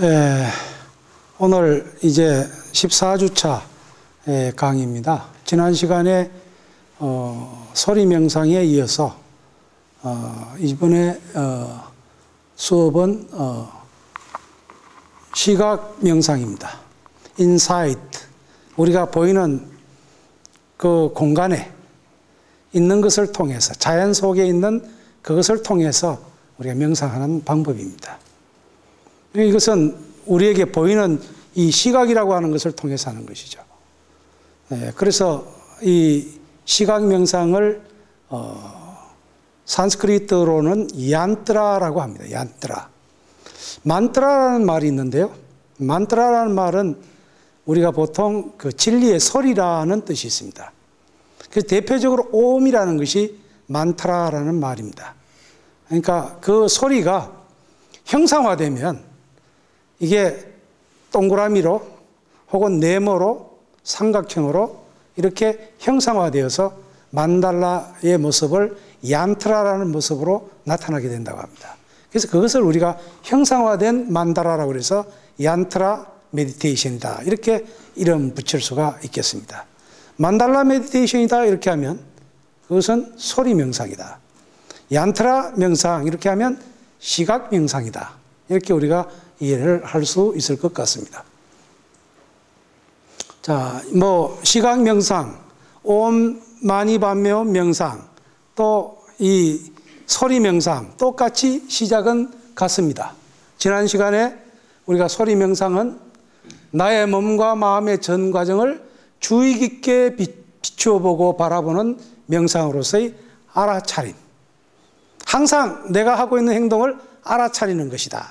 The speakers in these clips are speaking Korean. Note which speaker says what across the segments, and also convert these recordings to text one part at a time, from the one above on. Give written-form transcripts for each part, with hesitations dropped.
Speaker 1: 예, 오늘 이제 14주차 강의입니다. 지난 시간에 소리 명상에 이어서 이번에 수업은 시각 명상입니다. 인사이트, 우리가 보이는 그 공간에 있는 것을 통해서, 자연 속에 있는 그것을 통해서 우리가 명상하는 방법입니다. 이것은 우리에게 보이는 이 시각이라고 하는 것을 통해서 하는 것이죠. 그래서 이 시각 명상을 산스크리트로는 얀트라라고 합니다. 얀트라. 만트라라는 말이 있는데요. 만트라라는 말은 우리가 보통 그 진리의 소리라는 뜻이 있습니다. 그래서 대표적으로 오음이라는 것이 만트라라는 말입니다. 그러니까 그 소리가 형상화되면 이게 동그라미로 혹은 네모로 삼각형으로 이렇게 형상화되어서 만달라의 모습을 얀트라라는 모습으로 나타나게 된다고 합니다. 그래서 그것을 우리가 형상화된 만다라라고 해서 얀트라 메디테이션이다, 이렇게 이름 붙일 수가 있겠습니다. 만달라 메디테이션이다 이렇게 하면 그것은 소리 명상이다. 얀트라 명상 이렇게 하면 시각 명상이다, 이렇게 우리가 이해를 할 수 있을 것 같습니다. 자, 시각 명상, 옴 마니 밤메 명상, 또 이 소리 명상 똑같이 시작은 같습니다. 지난 시간에 우리가 소리 명상은 나의 몸과 마음의 전 과정을 주의 깊게 비추어 보고 바라보는 명상으로서의 알아차림, 항상 내가 하고 있는 행동을 알아차리는 것이다.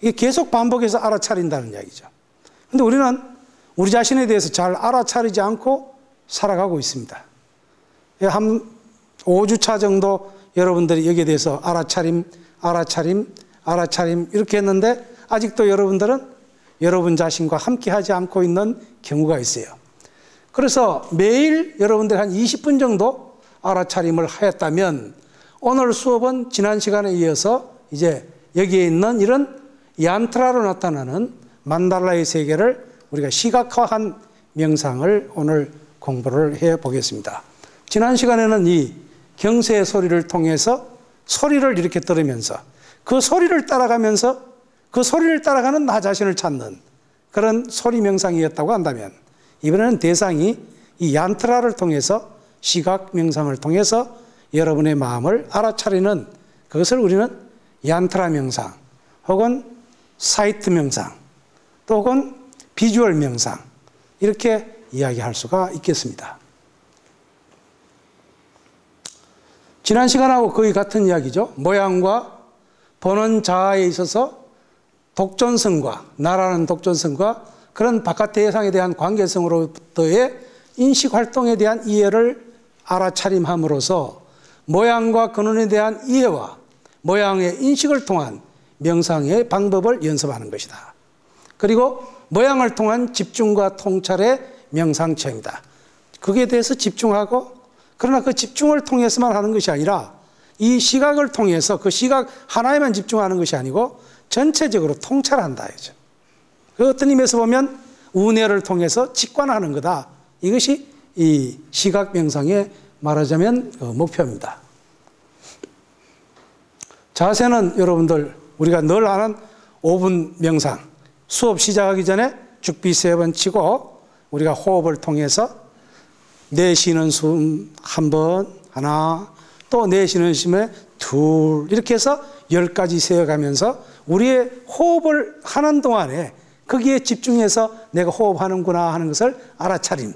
Speaker 1: 이게 계속 반복해서 알아차린다는 이야기죠. 그런데 우리는 우리 자신에 대해서 잘 알아차리지 않고 살아가고 있습니다. 한 5주차 정도 여러분들이 여기에 대해서 알아차림 이렇게 했는데 아직도 여러분들은 여러분 자신과 함께 하지 않고 있는 경우가 있어요. 그래서 매일 여러분들 한 20분 정도 알아차림을 하였다면 오늘 수업은 지난 시간에 이어서 이제 여기에 있는 이런 얀트라로 나타나는 만달라의 세계를 우리가 시각화한 명상을 오늘 공부를 해 보겠습니다. 지난 시간에는 이 경세의 소리를 통해서 소리를 이렇게 들으면서 그 소리를 따라가면서 그 소리를 따라가는 나 자신을 찾는 그런 소리 명상이었다고 한다면, 이번에는 대상이 이 얀트라를 통해서 시각 명상을 통해서 여러분의 마음을 알아차리는, 그것을 우리는 얀트라 명상 혹은 사이트 명상 또 혹은 비주얼 명상, 이렇게 이야기할 수가 있겠습니다. 지난 시간하고 거의 같은 이야기죠. 모양과 보는 자아에 있어서 독존성과, 나라는 독존성과 그런 바깥의 예상에 대한 관계성으로부터의 인식활동에 대한 이해를 알아차림함으로써 모양과 근원에 대한 이해와 모양의 인식을 통한 명상의 방법을 연습하는 것이다. 그리고 모양을 통한 집중과 통찰의 명상체험이다. 거기에 대해서 집중하고, 그러나 그 집중을 통해서만 하는 것이 아니라 이 시각을 통해서 그 시각 하나에만 집중하는 것이 아니고 전체적으로 통찰한다. 그 어떤 의미에서 보면 운해를 통해서 직관하는 거다. 이것이 이 시각 명상의 말하자면 목표입니다. 자세는 여러분들 우리가 늘 하는 5분 명상, 수업 시작하기 전에 죽비 3번 치고 우리가 호흡을 통해서 내쉬는 숨 한 번, 하나, 또 내쉬는 숨에 둘, 이렇게 해서 10가지 세어가면서 우리의 호흡을 하는 동안에 거기에 집중해서 내가 호흡하는구나 하는 것을 알아차림,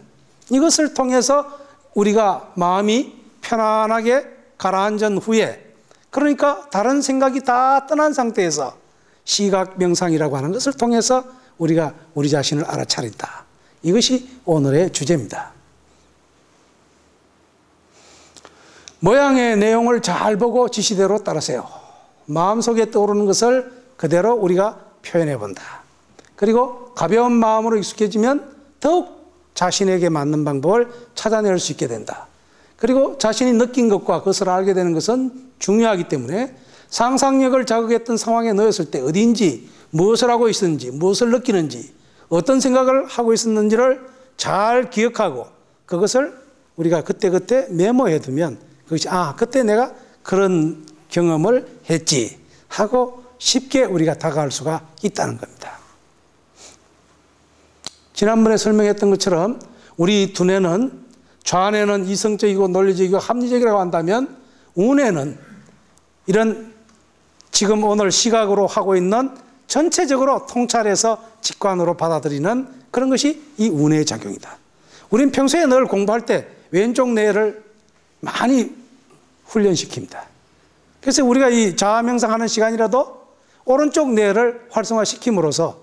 Speaker 1: 이것을 통해서 우리가 마음이 편안하게 가라앉은 후에, 그러니까 다른 생각이 다 떠난 상태에서 시각 명상이라고 하는 것을 통해서 우리가 우리 자신을 알아차린다. 이것이 오늘의 주제입니다. 모양의 내용을 잘 보고 지시대로 따르세요. 마음속에 떠오르는 것을 그대로 우리가 표현해 본다. 그리고 가벼운 마음으로 익숙해지면 더욱 자신에게 맞는 방법을 찾아낼 수 있게 된다. 그리고 자신이 느낀 것과 그것을 알게 되는 것은 중요하기 때문에 상상력을 자극했던 상황에 놓였을 때 어딘지 무엇을 하고 있었는지, 무엇을 느끼는지, 어떤 생각을 하고 있었는지를 잘 기억하고 그것을 우리가 그때그때 메모해 두면 그것이 그때 내가 그런 경험을 했지 하고 쉽게 우리가 다가갈 수가 있다는 겁니다. 지난번에 설명했던 것처럼 우리 두뇌는 좌뇌는 이성적이고 논리적이고 합리적이라고 한다면 우뇌는 이런 지금 오늘 시각으로 하고 있는 전체적으로 통찰해서 직관으로 받아들이는 그런 것이 이 우뇌의 작용이다. 우리는 평소에 늘 공부할 때 왼쪽 뇌를 많이 훈련시킵니다. 그래서 우리가 이 자아명상하는 시간이라도 오른쪽 뇌를 활성화시킴으로써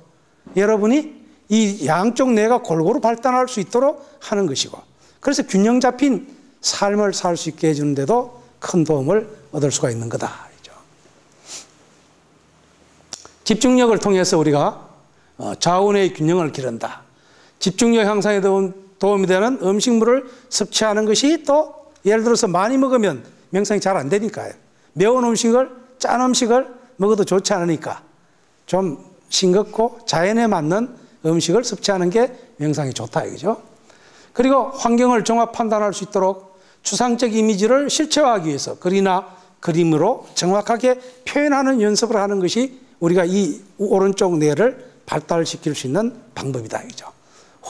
Speaker 1: 여러분이 이 양쪽 뇌가 골고루 발달할 수 있도록 하는 것이고, 그래서 균형 잡힌 삶을 살 수 있게 해주는데도 큰 도움을 얻을 수가 있는 거다. 집중력을 통해서 우리가 좌우뇌의 균형을 기른다. 집중력 향상에 도움이 되는 음식물을 섭취하는 것이 또 예를 들어서 많이 먹으면 명상이 잘 안 되니까요. 매운 음식을, 짠 음식을 먹어도 좋지 않으니까 좀 싱겁고 자연에 맞는 음식을 섭취하는 게 명상이 좋다 이거죠. 그리고 환경을 종합 판단할 수 있도록 추상적 이미지를 실체화하기 위해서 글이나 그림으로 정확하게 표현하는 연습을 하는 것이 우리가 이 오른쪽 뇌를 발달시킬 수 있는 방법이다 이거죠.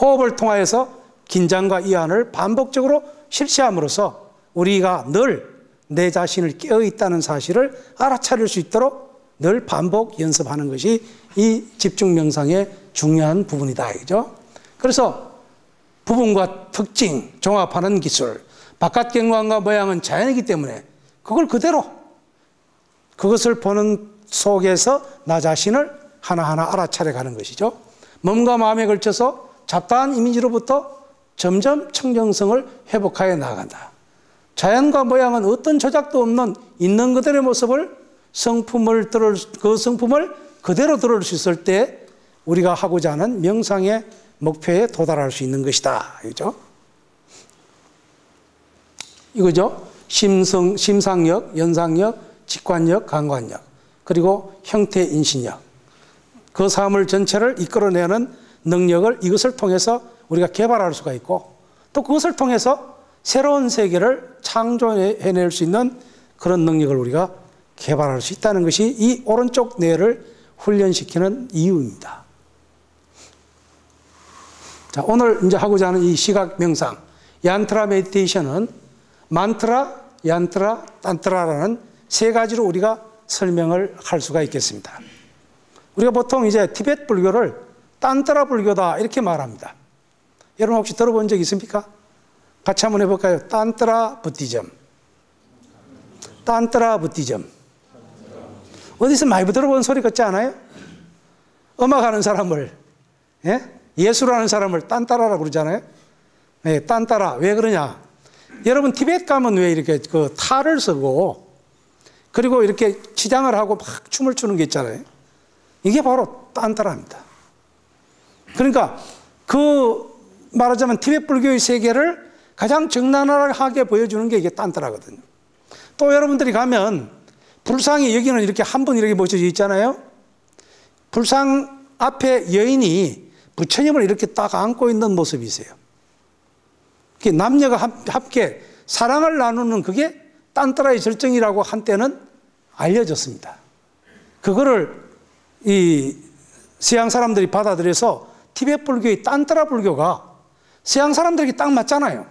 Speaker 1: 호흡을 통하여서 긴장과 이완을 반복적으로 실시함으로써 우리가 늘 내 자신을 깨어있다는 사실을 알아차릴 수 있도록 늘 반복 연습하는 것이 이 집중 명상의 중요한 부분이다 이거죠. 그래서 부분과 특징, 종합하는 기술, 바깥 경관과 모양은 자연이기 때문에 그걸 그대로 그것을 보는 속에서 나 자신을 하나하나 알아차려가는 것이죠. 몸과 마음에 걸쳐서 잡다한 이미지로부터 점점 청정성을 회복하여 나아간다. 자연과 모양은 어떤 조작도 없는 있는 그대로의 모습을 그 성품을 그대로 들을 수 있을 때 우리가 하고자 하는 명상의 목표에 도달할 수 있는 것이다. 이거죠. 심상력, 연상력, 직관력, 감관력, 그리고 형태 인식력. 그 사물 전체를 이끌어내는 능력을 이것을 통해서 우리가 개발할 수가 있고 또 그것을 통해서 새로운 세계를 창조해낼 수 있는 그런 능력을 우리가 개발할 수 있다는 것이 이 오른쪽 뇌를 훈련시키는 이유입니다. 자, 오늘 이제 하고자 하는 이 시각 명상, 얀트라 메디테이션은 만트라, 얀트라, 딴트라라는 세 가지로 우리가 설명을 할 수가 있겠습니다. 우리가 보통 이제 티베트 불교를 딴트라 불교다 이렇게 말합니다. 여러분 혹시 들어본 적 있습니까? 같이 한번 해볼까요? 딴트라 부티즘. 딴트라 부티즘. 어디서 많이 들어본 소리 같지 않아요? 음악하는 사람을, 예술하는 사람을 딴따라라고 그러잖아요. 네, 딴따라. 왜 그러냐? 여러분 티베트 가면 왜 이렇게 그 탈을 쓰고 그리고 이렇게 치장을 하고 막 춤을 추는 게 있잖아요. 이게 바로 딴따라입니다. 그러니까 그 말하자면 티베트 불교의 세계를 가장 적나라하게 보여주는 게 이게 딴따라거든요. 또 여러분들이 가면 불상이 여기는 이렇게 한 분 이렇게 모셔져 있잖아요. 불상 앞에 여인이 부처님을 이렇게 딱 안고 있는 모습이 있어요. 남녀가 함께 사랑을 나누는 그게 딴따라의 절정이라고 한때는 알려졌습니다. 그거를 이 서양 사람들이 받아들여서 티베트 불교의 딴따라 불교가 서양 사람들에게 딱 맞잖아요.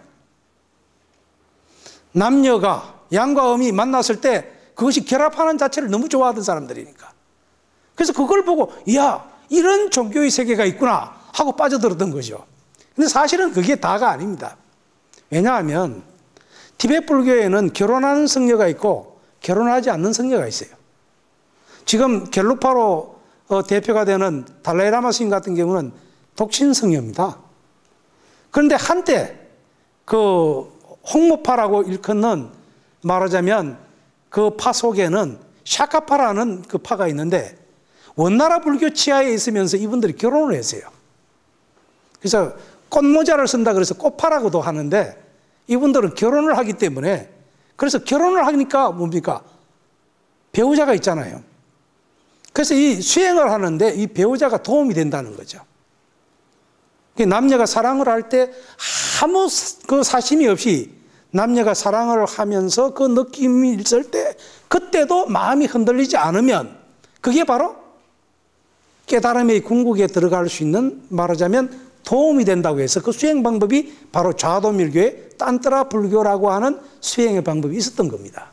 Speaker 1: 남녀가 양과 음이 만났을 때 그것이 결합하는 자체를 너무 좋아하던 사람들이니까. 그래서 그걸 보고 이야 이런 종교의 세계가 있구나 하고 빠져들었던 거죠. 근데 사실은 그게 다가 아닙니다. 왜냐하면 티베트 불교에는 결혼하는 성녀가 있고 결혼하지 않는 성녀가 있어요. 지금 겔루파로 대표가 되는 달라이라마 스님 같은 경우는 독신 성녀입니다. 그런데 한때 그 홍모파라고 일컫는 말하자면 그 파 속에는 샤카파라는 그 파가 있는데 원나라 불교 치하에 있으면서 이분들이 결혼을 했어요. 그래서 꽃모자를 쓴다 그래서 꽃파라고도 하는데 이분들은 결혼을 하기 때문에 그래서 결혼을 하니까 뭡니까? 배우자가 있잖아요. 그래서 이 수행을 하는데 이 배우자가 도움이 된다는 거죠. 남녀가 사랑을 할 때 아무 그 사심이 없이 남녀가 사랑을 하면서 그 느낌이 있을 때 그때도 마음이 흔들리지 않으면 그게 바로 깨달음의 궁극에 들어갈 수 있는, 말하자면 도움이 된다고 해서 그 수행 방법이 바로 좌도밀교의 딴따라 불교라고 하는 수행의 방법이 있었던 겁니다.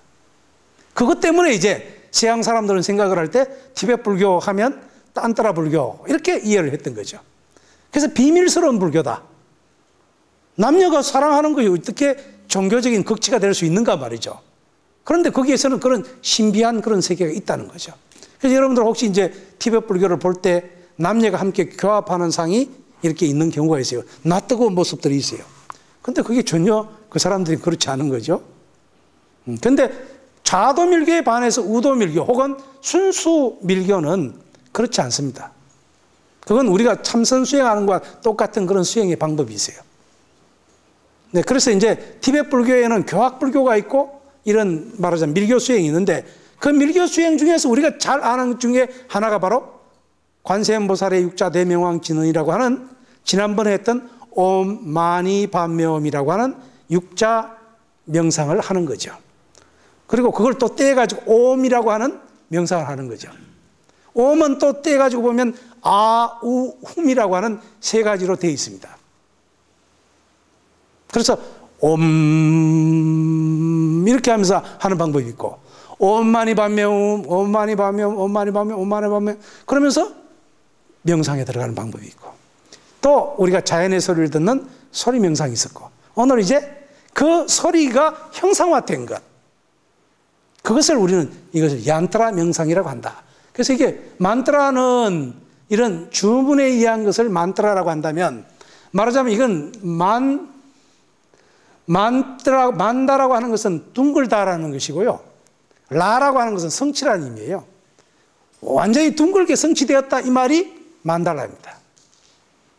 Speaker 1: 그것 때문에 이제 서양 사람들은 생각을 할 때 티베트 불교 하면 딴따라 불교 이렇게 이해를 했던 거죠. 그래서 비밀스러운 불교다. 남녀가 사랑하는 것이 어떻게 종교적인 극치가 될 수 있는가 말이죠. 그런데 거기에서는 그런 신비한 그런 세계가 있다는 거죠. 그래서 여러분들 혹시 이제 티베트 불교를 볼 때 남녀가 함께 교합하는 상이 이렇게 있는 경우가 있어요. 낯뜨거운 모습들이 있어요. 근데 그게 전혀 그 사람들이 그렇지 않은 거죠. 근데 좌도밀교에 반해서 우도밀교 혹은 순수밀교는 그렇지 않습니다. 그건 우리가 참선 수행하는 것과 똑같은 그런 수행의 방법이 있어요. 네, 그래서 이제 티베트 불교에는 교학 불교가 있고 이런 말하자면 밀교 수행이 있는데 그 밀교 수행 중에서 우리가 잘 아는 것 중에 하나가 바로 관세음보살의 육자대명왕 진언이라고 하는 지난번에 했던 옴 마니 반매옴이라고 하는 육자 명상을 하는 거죠. 그리고 그걸 또 떼가지고 옴이라고 하는 명상을 하는 거죠. 옴은 또 떼가지고 보면 아, 우, 훔이라고 하는 세 가지로 되어 있습니다. 그래서 옴 이렇게 하면서 하는 방법이 있고 옴마니 반매옴, 옴마니 반매옴, 옴마니 반매옴, 옴마니 반매옴 그러면서 명상에 들어가는 방법이 있고 또 우리가 자연의 소리를 듣는 소리 명상이 있었고 오늘 이제 그 소리가 형상화된 것 그것을 우리는 이것을 얀트라 명상이라고 한다. 그래서 이게 만트라는 이런 주문에 의한 것을 만트라라고 한다면 말하자면 이건 만다라고 하는 것은 둥글다라는 것이고요. 라라고 하는 것은 성취라는 의미예요. 완전히 둥글게 성취되었다 이 말이 만달라입니다.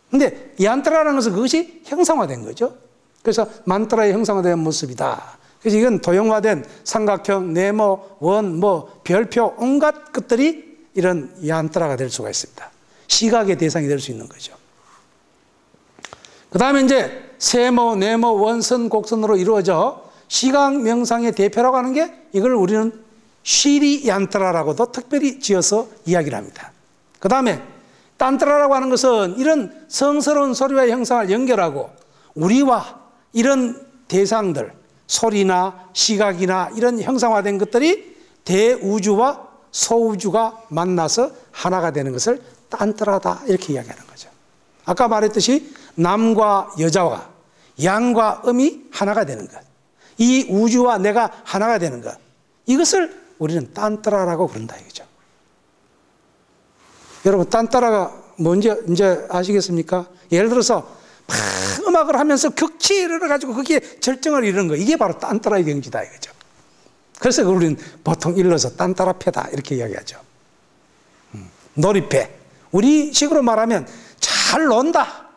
Speaker 1: 근데 얀트라라는 것은 그것이 형상화된 거죠. 그래서 만트라의 형상화된 모습이다. 그래서 이건 도형화된 삼각형, 네모, 원, 별표 온갖 것들이 이런 얀트라가 될 수가 있습니다. 시각의 대상이 될 수 있는 거죠. 그 다음에 이제 세모, 네모, 원선, 곡선으로 이루어져 시각 명상의 대표라고 하는 게 이걸 우리는 쉬리 얀트라라고도 특별히 지어서 이야기를 합니다. 그 다음에 딴트라라고 하는 것은 이런 성스러운 소리와 형상을 연결하고 우리와 이런 대상들 소리나 시각이나 이런 형상화된 것들이 대우주와 소우주가 만나서 하나가 되는 것을 딴트라다 이렇게 이야기하는 거죠. 아까 말했듯이 남과 여자와 양과 음이 하나가 되는 것 이 우주와 내가 하나가 되는 것 이것을 우리는 딴트라라고 부른다 이거죠. 여러분 딴따라가 뭔지 이제 아시겠습니까? 예를 들어서 막 음악을 하면서 극치에 이르러가지고 거기에 절정을 이루는 거 이게 바로 딴따라의 경지다 이거죠. 그래서 우리는 보통 일러서 딴따라패다 이렇게 이야기하죠. 놀이패 우리 식으로 말하면 잘 논다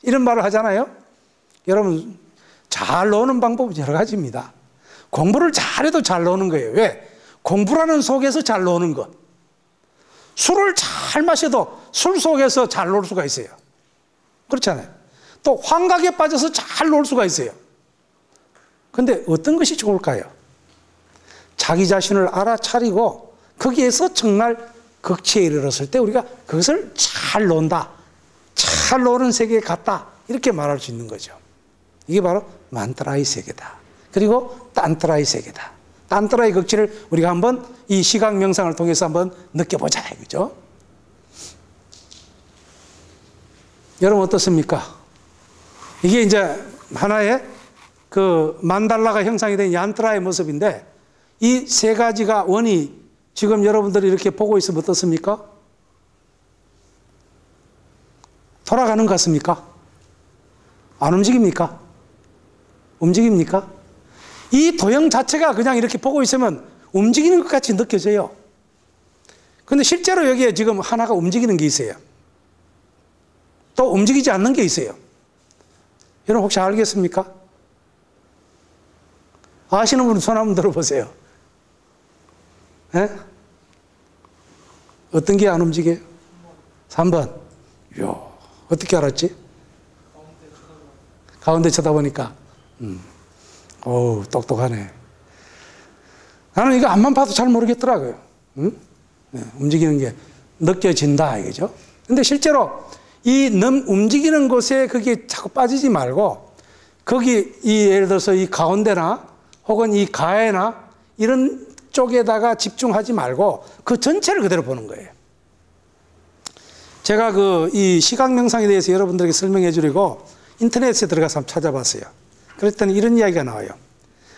Speaker 1: 이런 말을 하잖아요. 여러분 잘 노는 방법은 여러 가지입니다. 공부를 잘해도 잘 노는 거예요. 왜? 공부라는 속에서 잘 노는 것 술을 잘 마셔도 술 속에서 잘 놀 수가 있어요. 그렇잖아요. 또 환각에 빠져서 잘 놀 수가 있어요. 그런데 어떤 것이 좋을까요? 자기 자신을 알아차리고 거기에서 정말 극치에 이르렀을 때 우리가 그것을 잘 논다. 잘 노는 세계에 갔다. 이렇게 말할 수 있는 거죠. 이게 바로 만트라의 세계다. 그리고 딴트라의 세계다. 딴트라의 극치를 우리가 한번 이 시각 명상을 통해서 한번 느껴보자 이거죠. 여러분 어떻습니까? 이게 이제 하나의 그 만달라가 형상이 된 얀트라의 모습인데 이 세 가지가 원이 지금 여러분들이 이렇게 보고 있으면 어떻습니까? 돌아가는 것 같습니까? 안 움직입니까? 움직입니까? 이 도형 자체가 그냥 이렇게 보고 있으면 움직이는 것 같이 느껴져요. 그런데 실제로 여기에 지금 하나가 움직이는 게 있어요. 또 움직이지 않는 게 있어요. 여러분 혹시 알겠습니까? 아시는 분은 손 한번 들어보세요. 예? 어떤 게 안 움직여요? 3번. 이야, 어떻게 알았지? 가운데 쳐다보니까. 어우, 똑똑하네. 나는 이거 앞만 봐도 잘 모르겠더라고요. 응? 네, 움직이는 게 느껴진다, 이거죠. 근데 실제로 이 움직이는 곳에 그게 자꾸 빠지지 말고, 거기, 예를 들어서 이 가운데나 혹은 이 가에나 이런 쪽에다가 집중하지 말고 그 전체를 그대로 보는 거예요. 제가 이 시각명상에 대해서 여러분들에게 설명해 주려고 인터넷에 들어가서 한번 찾아봤어요. 그랬더니 이런 이야기가 나와요.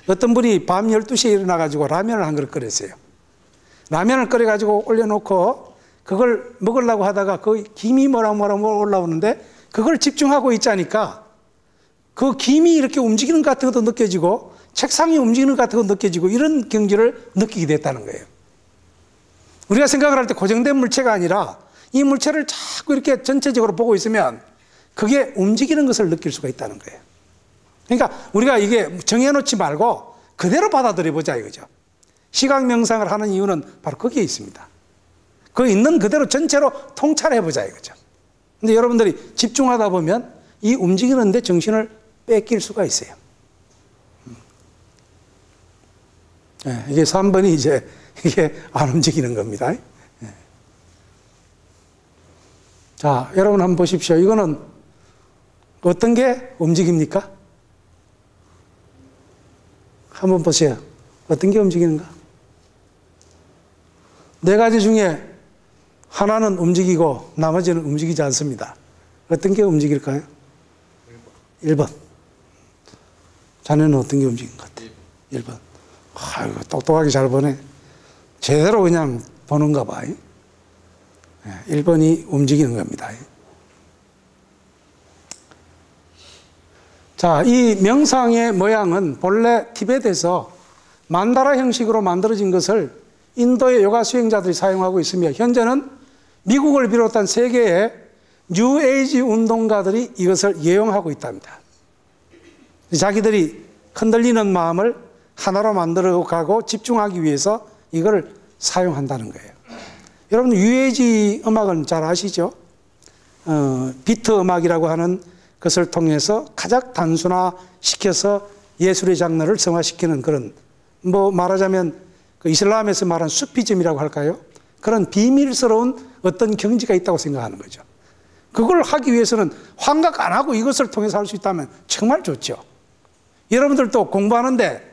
Speaker 1: 어떤 분이 밤 12시에 일어나가지고 라면을 한 그릇 끓였어요. 라면을 끓여가지고 올려놓고 그걸 먹으려고 하다가 그 김이 뭐라 올라오는데 그걸 집중하고 있자니까 그 김이 이렇게 움직이는 것 같은 것도 느껴지고 책상이 움직이는 것 같은 것도 느껴지고 이런 경지를 느끼게 됐다는 거예요. 우리가 생각을 할 때 고정된 물체가 아니라 이 물체를 자꾸 이렇게 전체적으로 보고 있으면 그게 움직이는 것을 느낄 수가 있다는 거예요. 그러니까 우리가 이게 정해놓지 말고 그대로 받아들여 보자 이거죠. 시각 명상을 하는 이유는 바로 거기에 있습니다. 그 있는 그대로 전체로 통찰해 보자 이거죠. 근데 여러분들이 집중하다 보면 이 움직이는데 정신을 뺏길 수가 있어요. 네, 이게 3번이 이게 안 움직이는 겁니다. 네. 자, 여러분 한번 보십시오. 이거는 어떤 게 움직입니까? 한번 보세요. 어떤 게 움직이는가? 4가지 중에 하나는 움직이고 나머지는 움직이지 않습니다. 어떤 게 움직일까요? 1번. 자네는 어떤 게 움직인 것 같아요? 1번. 아이고, 똑똑하게 잘 보네. 제대로 그냥 보는가 봐. 1번이 움직이는 겁니다. 자, 이 명상의 모양은 본래 티베트에서 만다라 형식으로 만들어진 것을 인도의 요가 수행자들이 사용하고 있으며 현재는 미국을 비롯한 세계의 뉴에이지 운동가들이 이것을 예용하고 있답니다. 자기들이 흔들리는 마음을 하나로 만들어 가고 집중하기 위해서 이걸 사용한다는 거예요. 여러분 뉴에이지 음악은 잘 아시죠? 비트 음악이라고 하는 것을 통해서 가장 단순화시켜서 예술의 장르를 성화시키는 그런 말하자면 그 이슬람에서 말하는 수피즘이라고 할까요? 그런 비밀스러운 어떤 경지가 있다고 생각하는 거죠. 그걸 하기 위해서는 환각 안 하고 이것을 통해서 할 수 있다면 정말 좋죠. 여러분들도 공부하는데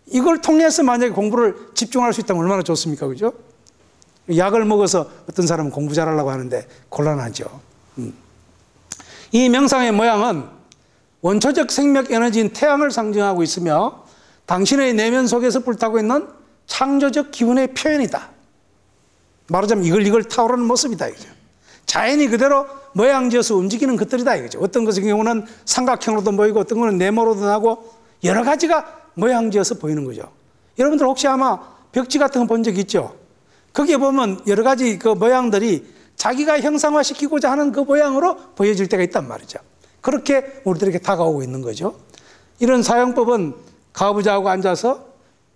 Speaker 1: 이걸 통해서 만약에 공부를 집중할 수 있다면 얼마나 좋습니까? 그죠? 약을 먹어서 어떤 사람은 공부 잘하려고 하는데 곤란하죠. 이 명상의 모양은 원초적 생명 에너지인 태양을 상징하고 있으며 당신의 내면 속에서 불타고 있는 창조적 기운의 표현이다. 말하자면 이걸 타오르는 모습이다. 이거죠. 자연이 그대로 모양지어서 움직이는 것들이다. 이거죠. 어떤 것의 경우는 삼각형으로도 보이고 어떤 것은 네모로도 나고 여러 가지가 모양지어서 보이는 거죠. 여러분들 혹시 아마 벽지 같은 거 본 적 있죠? 거기에 보면 여러 가지 그 모양들이 자기가 형상화시키고자 하는 그 모양으로 보여질 때가 있단 말이죠. 그렇게 우리들에게 다가오고 있는 거죠. 이런 사용법은 가부좌하고 앉아서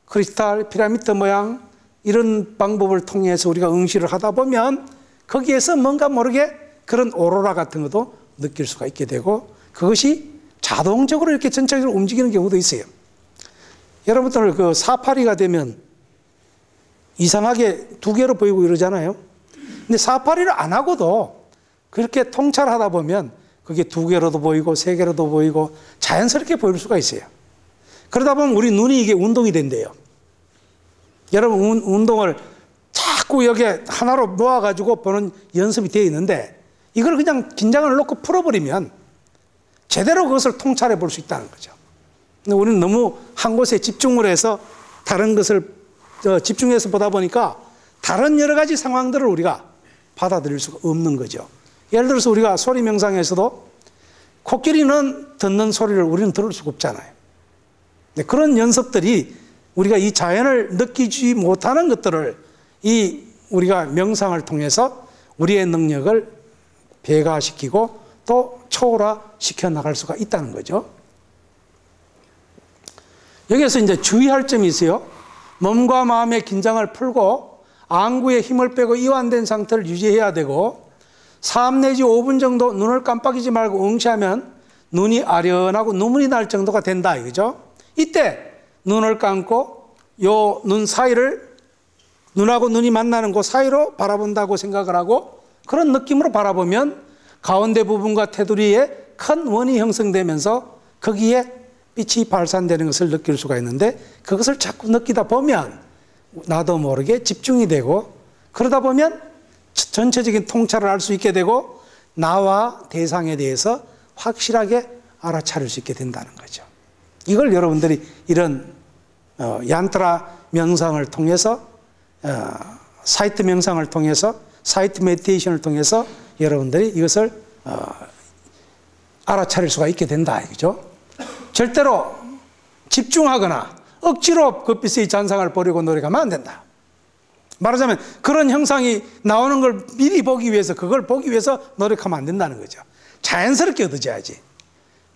Speaker 1: 크리스탈, 피라미드 모양 이런 방법을 통해서 우리가 응시를 하다 보면 거기에서 뭔가 모르게 그런 오로라 같은 것도 느낄 수가 있게 되고 그것이 자동적으로 이렇게 전체적으로 움직이는 경우도 있어요. 여러분들 그 사파리가 되면 이상하게 2개로 보이고 이러잖아요. 근데 사파리를 안 하고도 그렇게 통찰하다 보면 그게 2개로도 보이고 3개로도 보이고 자연스럽게 보일 수가 있어요. 그러다 보면 우리 눈이 이게 운동이 된대요. 여러분 운동을 자꾸 여기 하나로 모아가지고 보는 연습이 되어 있는데 이걸 그냥 긴장을 놓고 풀어버리면 제대로 그것을 통찰해 볼 수 있다는 거죠. 근데 우리는 너무 한 곳에 집중을 해서 다른 것을 집중해서 보다 보니까 다른 여러 가지 상황들을 우리가 받아들일 수가 없는 거죠. 예를 들어서 우리가 소리 명상에서도 코끼리는 듣는 소리를 우리는 들을 수가 없잖아요. 근데 그런 연습들이 우리가 이 자연을 느끼지 못하는 것들을 우리가 명상을 통해서 우리의 능력을 배가시키고 또 초월화시켜 나갈 수가 있다는 거죠. 여기에서 이제 주의할 점이 있어요. 몸과 마음의 긴장을 풀고 안구에 힘을 빼고 이완된 상태를 유지해야 되고 3 내지 5분 정도 눈을 깜빡이지 말고 응시하면 눈이 아련하고 눈물이 날 정도가 된다 이거죠. 이때 눈을 감고 요 눈 사이를 눈하고 눈이 만나는 그 사이로 바라본다고 생각을 하고 그런 느낌으로 바라보면 가운데 부분과 테두리에 큰 원이 형성되면서 거기에 빛이 발산되는 것을 느낄 수가 있는데 그것을 자꾸 느끼다 보면 나도 모르게 집중이 되고 그러다 보면 전체적인 통찰을 할 수 있게 되고 나와 대상에 대해서 확실하게 알아차릴 수 있게 된다는 거죠. 이걸 여러분들이 이런 얀트라 명상을 통해서 사이트 명상을 통해서 사이트 메디테이션을 통해서 여러분들이 이것을 알아차릴 수가 있게 된다 이거죠. 절대로 집중하거나 억지로 그 빛의 잔상을 보려고 노력하면 안 된다. 말하자면 그런 형상이 나오는 걸 미리 보기 위해서 그걸 보기 위해서 노력하면 안 된다는 거죠. 자연스럽게 얻어져야지.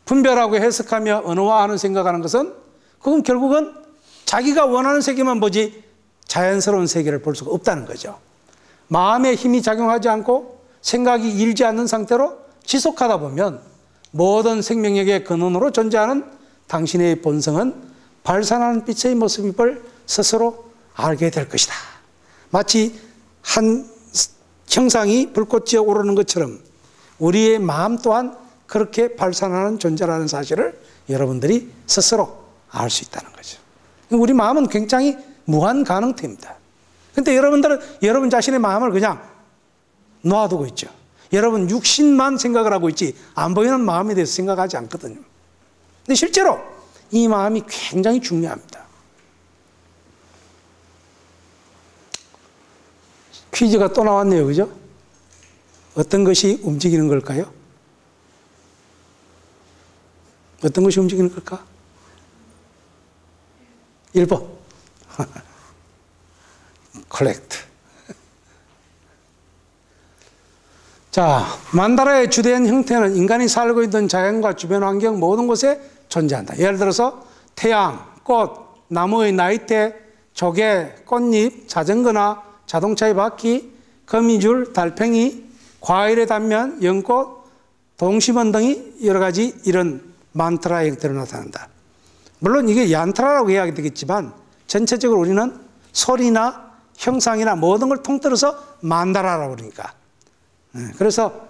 Speaker 1: 분별하고 해석하며 언어화하는 생각하는 것은 그건 결국은 자기가 원하는 세계만 보지 자연스러운 세계를 볼 수가 없다는 거죠. 마음에 힘이 작용하지 않고 생각이 일지 않는 상태로 지속하다 보면 모든 생명력의 근원으로 존재하는 당신의 본성은 발산하는 빛의 모습을 스스로 알게 될 것이다. 마치 한 형상이 불꽃이 오르는 것처럼 우리의 마음 또한 그렇게 발산하는 존재라는 사실을 여러분들이 스스로 알 수 있다는 거죠. 우리 마음은 굉장히 무한 가능태입니다. 그런데 여러분들은 여러분 자신의 마음을 그냥 놔두고 있죠. 여러분 육신만 생각을 하고 있지 안 보이는 마음에 대해서 생각하지 않거든요. 근데 실제로 이 마음이 굉장히 중요합니다. 퀴즈가 또 나왔네요. 그죠? 어떤 것이 움직이는 걸까요? 어떤 것이 움직이는 걸까? 1번. 컬렉트. 자, 만다라의 주된 형태는 인간이 살고 있는 자연과 주변 환경 모든 곳에 존재한다. 예를 들어서 태양, 꽃, 나무의 나이테, 조개, 꽃잎, 자전거나 자동차의 바퀴, 거미줄, 달팽이, 과일의 단면, 연꽃, 동심원 등이 여러 가지 이런 만트라의 형태로 나타난다. 물론 이게 얀트라라고 해야 되겠지만 전체적으로 우리는 소리나 형상이나 모든 걸 통틀어서 만다라라고 그러니까. 그래서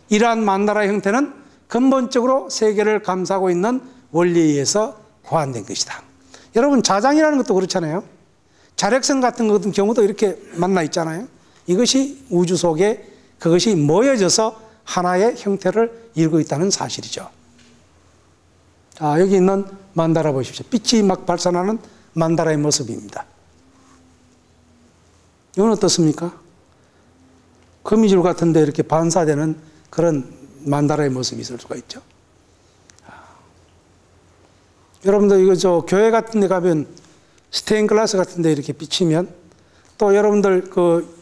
Speaker 1: 이러한 만다라 형태는 근본적으로 세계를 감싸고 있는 원리에 의해서 고안된 것이다. 여러분 자장이라는 것도 그렇잖아요. 자력선 같은 것은 경우도 이렇게 만나 있잖아요. 이것이 우주 속에 그것이 모여져서 하나의 형태를 이루고 있다는 사실이죠. 자, 여기 있는 만다라 보십시오. 빛이 막 발산하는 만다라의 모습입니다. 이건 어떻습니까? 거미줄 같은 데 이렇게 반사되는 그런 만다라의 모습이 있을 수가 있죠. 여러분들 이거 교회 같은 데 가면 스테인 글라스 같은 데 이렇게 비치면 또 여러분들 그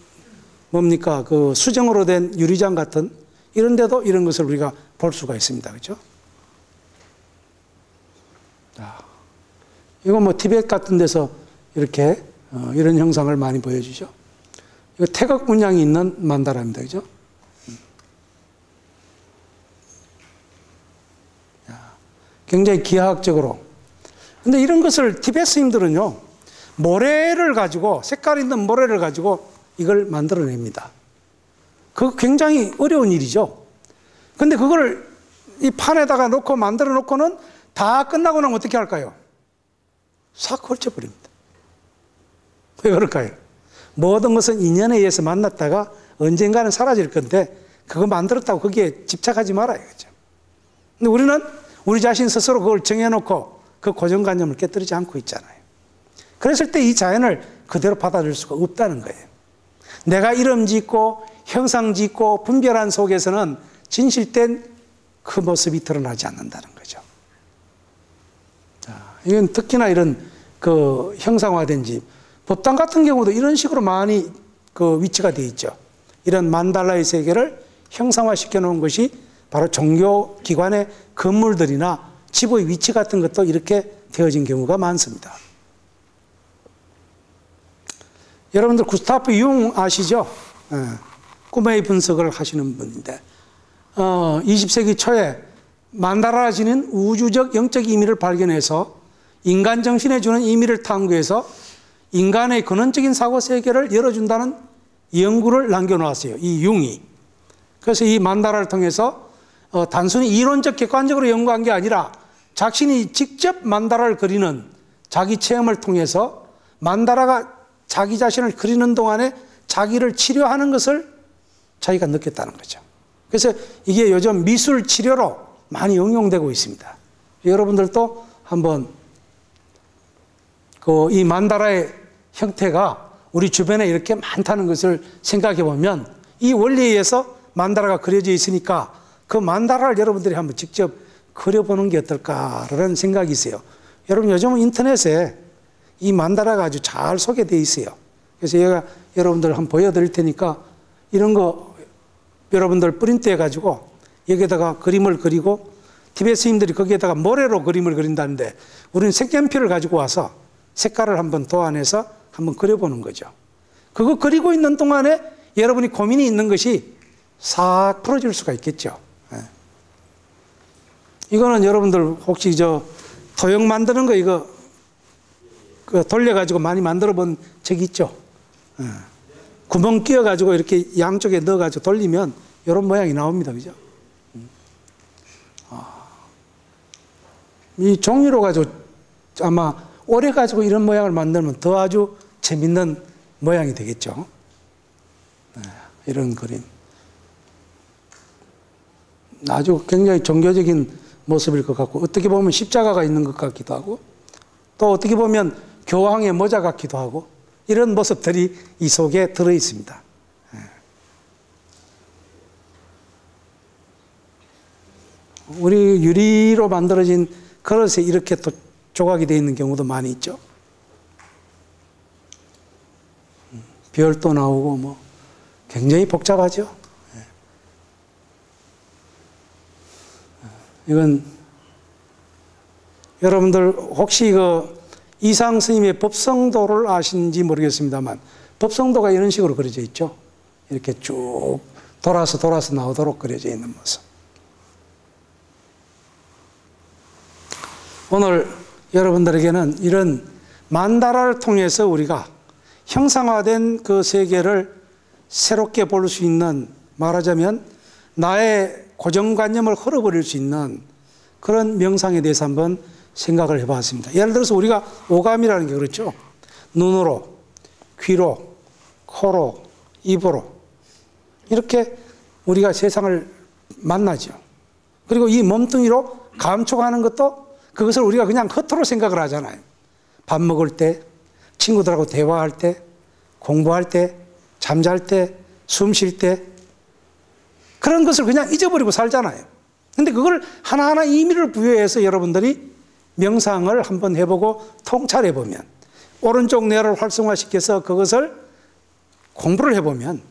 Speaker 1: 수정으로 된 유리장 같은 이런 데도 이런 것을 우리가 볼 수가 있습니다. 그렇죠? 이거 티벳 같은 데서 이렇게 이런 형상을 많이 보여주죠. 이거 태극 문양이 있는 만다라입니다. 그죠? 굉장히 기하학적으로. 근데 이런 것을 티베트 스님들은요, 모래를 가지고, 색깔 있는 모래를 가지고 이걸 만들어냅니다. 그거 굉장히 어려운 일이죠. 근데 그걸 이 판에다가 놓고 만들어 놓고는 다 끝나고 나면 어떻게 할까요? 싹 걸쳐버립니다. 왜 그럴까요? 모든 것은 인연에 의해서 만났다가 언젠가는 사라질 건데 그거 만들었다고 거기에 집착하지 말아요. 그죠? 근데 우리는 우리 자신 스스로 그걸 정해놓고 그 고정관념을 깨뜨리지 않고 있잖아요. 그랬을 때 이 자연을 그대로 받아들일 수가 없다는 거예요. 내가 이름 짓고 형상 짓고 분별한 속에서는 진실된 그 모습이 드러나지 않는다는 거죠. 자, 이건 특히나 이런 그 형상화된 집, 법당 같은 경우도 이런 식으로 많이 그 위치가 되어 있죠. 이런 만달라의 세계를 형상화시켜 놓은 것이 바로 종교기관의 건물들이나 집의 위치 같은 것도 이렇게 되어진 경우가 많습니다. 여러분들 구스타프 융 아시죠? 꿈의 분석을 하시는 분인데 20세기 초에 만다라라 지닌 우주적 영적 의미를 발견해서 인간 정신에 주는 의미를 탐구해서 인간의 근원적인 사고 세계를 열어준다는 연구를 남겨놓았어요. 이 융이. 그래서 이 만다라를 통해서 단순히 이론적 객관적으로 연구한 게 아니라 자신이 직접 만다라를 그리는 자기 체험을 통해서 만다라가 자기 자신을 그리는 동안에 자기를 치료하는 것을 자기가 느꼈다는 거죠. 그래서 이게 요즘 미술 치료로 많이 응용되고 있습니다. 여러분들도 한번 이 만다라의 형태가 우리 주변에 이렇게 많다는 것을 생각해 보면 이 원리에 의해서 만다라가 그려져 있으니까 그 만다라를 여러분들이 한번 직접 그려보는 게 어떨까라는 생각이 있어요. 여러분 요즘 인터넷에 이 만다라가 아주 잘 소개되어 있어요. 그래서 제가 여러분들 한번 보여드릴 테니까 이런 거 여러분들 프린트해 가지고 여기에다가 그림을 그리고 티베트 스님들이 거기에다가 모래로 그림을 그린다는데 우리는 색연필을 가지고 와서 색깔을 한번 도안해서 한번 그려보는 거죠. 그거 그리고 있는 동안에 여러분이 고민이 있는 것이 싹 풀어질 수가 있겠죠. 이거는 여러분들 혹시 도형 만드는 거 이거 돌려가지고 많이 만들어 본 적 있죠? 구멍 끼워가지고 이렇게 양쪽에 넣어가지고 돌리면 이런 모양이 나옵니다. 그죠? 이 종이로 가지고 아마 오래 가지고 이런 모양을 만들면 더 아주 재밌는 모양이 되겠죠. 이런 그림. 아주 굉장히 종교적인 모습일 것 같고 어떻게 보면 십자가가 있는 것 같기도 하고 또 어떻게 보면 교황의 모자 같기도 하고 이런 모습들이 이 속에 들어 있습니다. 우리 유리로 만들어진 그릇에 이렇게 또 조각이 되어 있는 경우도 많이 있죠. 별도 나오고 뭐 굉장히 복잡하죠. 이건 여러분들 혹시 이상 스님의 법성도를 아시는지 모르겠습니다만 법성도가 이런 식으로 그려져 있죠. 이렇게 쭉 돌아서 나오도록 그려져 있는 모습. 오늘 여러분들에게는 이런 만다라를 통해서 우리가 형상화된 그 세계를 새롭게 볼 수 있는, 말하자면 나의 고정관념을 흘러버릴 수 있는 그런 명상에 대해서 한번 생각을 해봤습니다. 예를 들어서 우리가 오감이라는 게 그렇죠. 눈으로, 귀로, 코로, 입으로 이렇게 우리가 세상을 만나죠. 그리고 이 몸뚱이로 감촉하는 것도 그것을 우리가 그냥 겉으로 생각을 하잖아요. 밥 먹을 때, 친구들하고 대화할 때, 공부할 때, 잠잘 때, 숨 쉴 때 그런 것을 그냥 잊어버리고 살잖아요. 근데 그걸 하나하나 의미를 부여해서 여러분들이 명상을 한번 해보고 통찰해보면 오른쪽 뇌를 활성화시켜서 그것을 공부를 해보면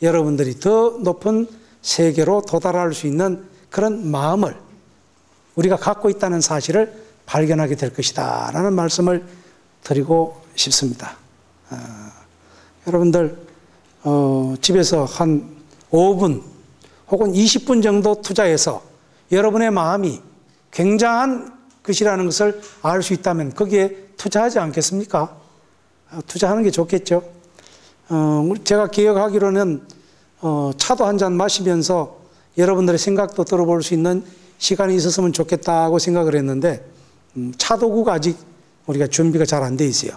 Speaker 1: 여러분들이 더 높은 세계로 도달할 수 있는 그런 마음을 우리가 갖고 있다는 사실을 발견하게 될 것이다 라는 말씀을 드리고 싶습니다. 여러분들 집에서 한 5분 혹은 20분 정도 투자해서 여러분의 마음이 굉장한 것이라는 것을 알 수 있다면 거기에 투자하지 않겠습니까? 투자하는 게 좋겠죠. 제가 기억하기로는 차도 한 잔 마시면서 여러분들의 생각도 들어볼 수 있는 시간이 있었으면 좋겠다고 생각을 했는데 차도구가 아직 우리가 준비가 잘 안 돼 있어요.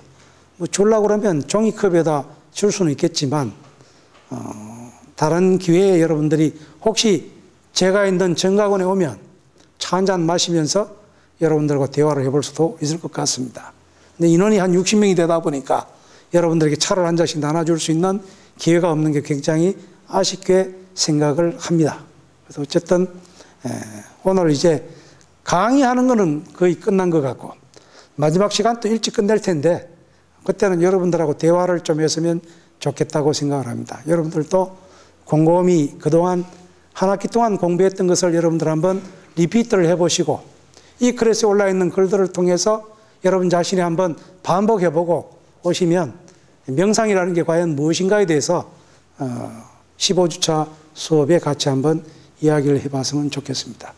Speaker 1: 뭐 주려고 그러면 종이컵에다 줄 수는 있겠지만 다른 기회에 여러분들이 혹시 제가 있는 정각원에 오면 차 한 잔 마시면서 여러분들과 대화를 해볼 수도 있을 것 같습니다. 근데 인원이 한 60명이 되다 보니까 여러분들에게 차를 한 잔씩 나눠줄 수 있는 기회가 없는 게 굉장히 아쉽게 생각을 합니다. 그래서 어쨌든 오늘 이제 강의하는 거는 거의 끝난 것 같고 마지막 시간 또 일찍 끝낼 텐데 그때는 여러분들하고 대화를 좀 했으면 좋겠다고 생각을 합니다. 여러분들도 곰곰이 그동안 한 학기 동안 공부했던 것을 여러분들 한번 리피트를 해보시고 이 글에서 올라있는 글들을 통해서 여러분 자신이 한번 반복해보고 오시면 명상이라는 게 과연 무엇인가에 대해서 15주차 수업에 같이 한번 이야기를 해봤으면 좋겠습니다.